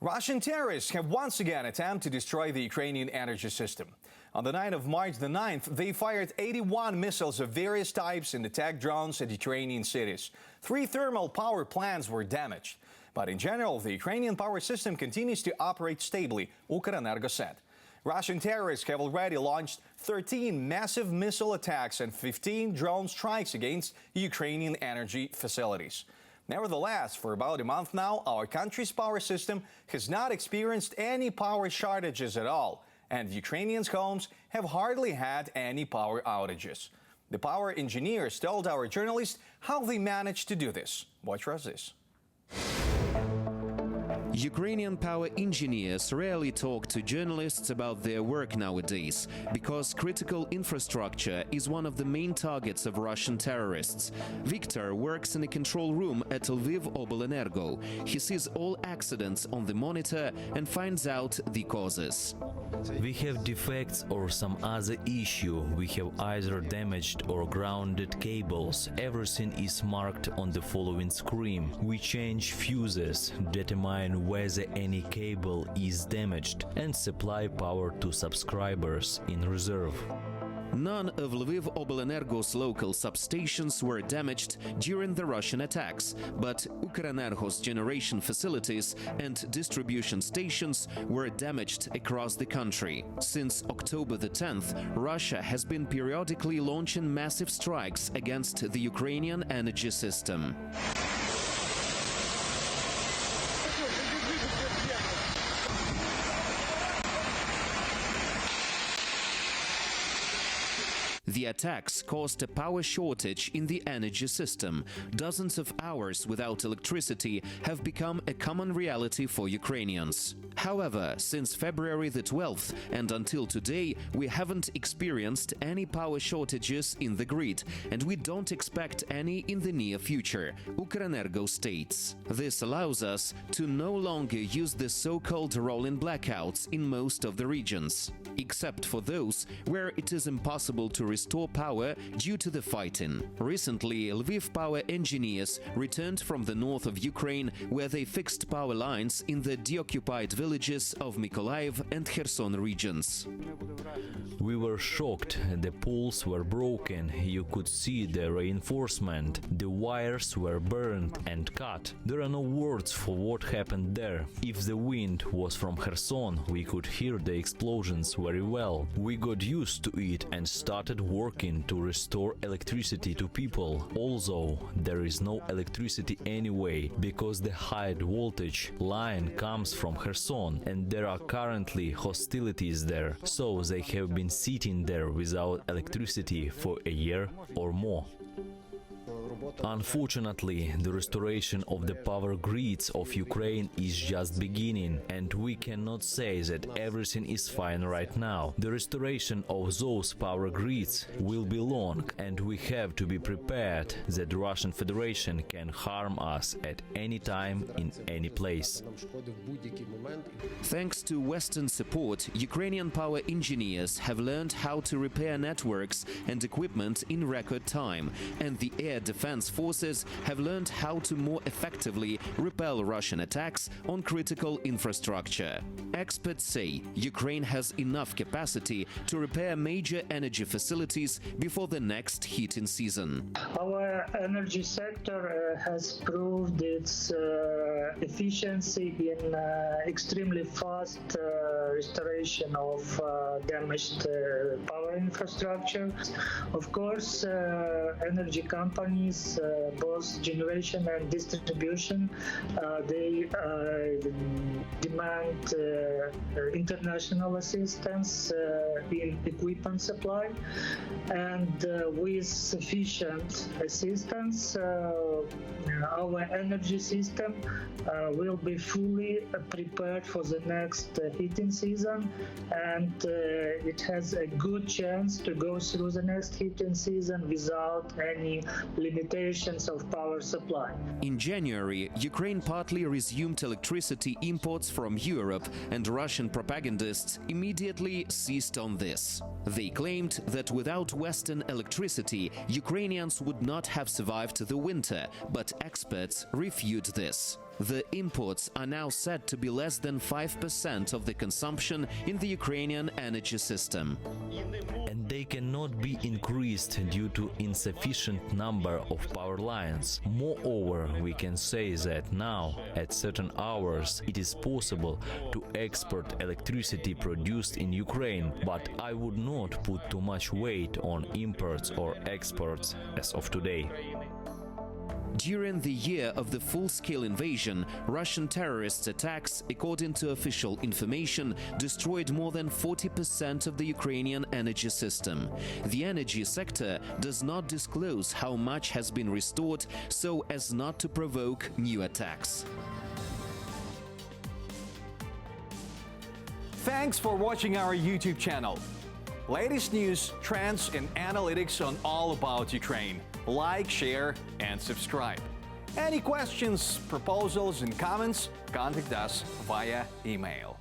Russian terrorists have once again attempted to destroy the Ukrainian energy system. On the night of March the 9th, they fired 81 missiles of various types and attacked drones at Ukrainian cities. 3 thermal power plants were damaged. But in general, the Ukrainian power system continues to operate stably, Ukrenergo said. Russian terrorists have already launched 13 massive missile attacks and 15 drone strikes against Ukrainian energy facilities. Nevertheless, for about a month now, our country's power system has not experienced any power shortages at all, and Ukrainians' homes have hardly had any power outages. The power engineers told our journalists how they managed to do this. Watch this. Ukrainian power engineers rarely talk to journalists about their work nowadays, because critical infrastructure is one of the main targets of Russian terrorists. Viktor works in a control room at Invading. He sees all accidents on the monitor and finds out the causes. We have defects or some other issue. We have either damaged or grounded cables. Everything is marked on the following screen. We change fuses, determine whether any cable is damaged, and supply power to subscribers in reserve. None of Lviv Oblenergo's local substations were damaged during the Russian attacks, but Ukrenergo's generation facilities and distribution stations were damaged across the country. Since October the 10th, Russia has been periodically launching massive strikes against the Ukrainian energy system. The attacks caused a power shortage in the energy system. Dozens of hours without electricity have become a common reality for Ukrainians. However, since February the 12th and until today, we haven't experienced any power shortages in the grid, and we don't expect any in the near future, Ukrenergo states. This allows us to no longer use the so-called rolling blackouts in most of the regions, except for those where it is impossible to restore power due to the fighting. Recently, Lviv power engineers returned from the north of Ukraine, where they fixed power lines in the deoccupied villages of Mykolaiv and Kherson regions. We were shocked. The poles were broken. You could see the reinforcement. The wires were burned and cut. There are no words for what happened there. If the wind was from Kherson, we could hear the explosions very well. We got used to it and started working to restore electricity to people. Although there is no electricity anyway, because the high voltage line comes from Kherson and there are currently hostilities there, so they have been sitting there without electricity for a year or more. Unfortunately, the restoration of the power grids of Ukraine is just beginning, and we cannot say that everything is fine right now. The restoration of those power grids will be long, and we have to be prepared that the Russian Federation can harm us at any time in any place. Thanks to Western support, Ukrainian power engineers have learned how to repair networks and equipment in record time, and the air defense forces have learned how to more effectively repel Russian attacks on critical infrastructure. Experts say Ukraine has enough capacity to repair major energy facilities before the next heating season. Our energy sector has proved its efficiency in extremely fast restoration of damaged power infrastructure. Of course, energy companies, both generation and distribution, they demand international assistance in equipment supply, and with sufficient assistance, our energy system will be fully prepared for the next heating season, and it has a good chance to go through the next heating season without any limitations of power supply. In January, Ukraine partly resumed electricity imports from Europe, and Russian propagandists immediately seized on this. They claimed that without Western electricity, Ukrainians would not have survived the winter, but experts refute this. The imports are now said to be less than 5% of the consumption in the Ukrainian energy system. And they cannot be increased due to insufficient number of power lines. Moreover, we can say that now, at certain hours, it is possible to export electricity produced in Ukraine, but I would not put too much weight on imports or exports as of today. During the year of the full-scale invasion, Russian terrorist attacks, according to official information, destroyed more than 40% of the Ukrainian energy system. The energy sector does not disclose how much has been restored so as not to provoke new attacks. Thanks for watching our YouTube channel. Latest news, trends, and analytics on all about Ukraine. Like, share, and subscribe. Any questions, proposals, and comments, contact us via email.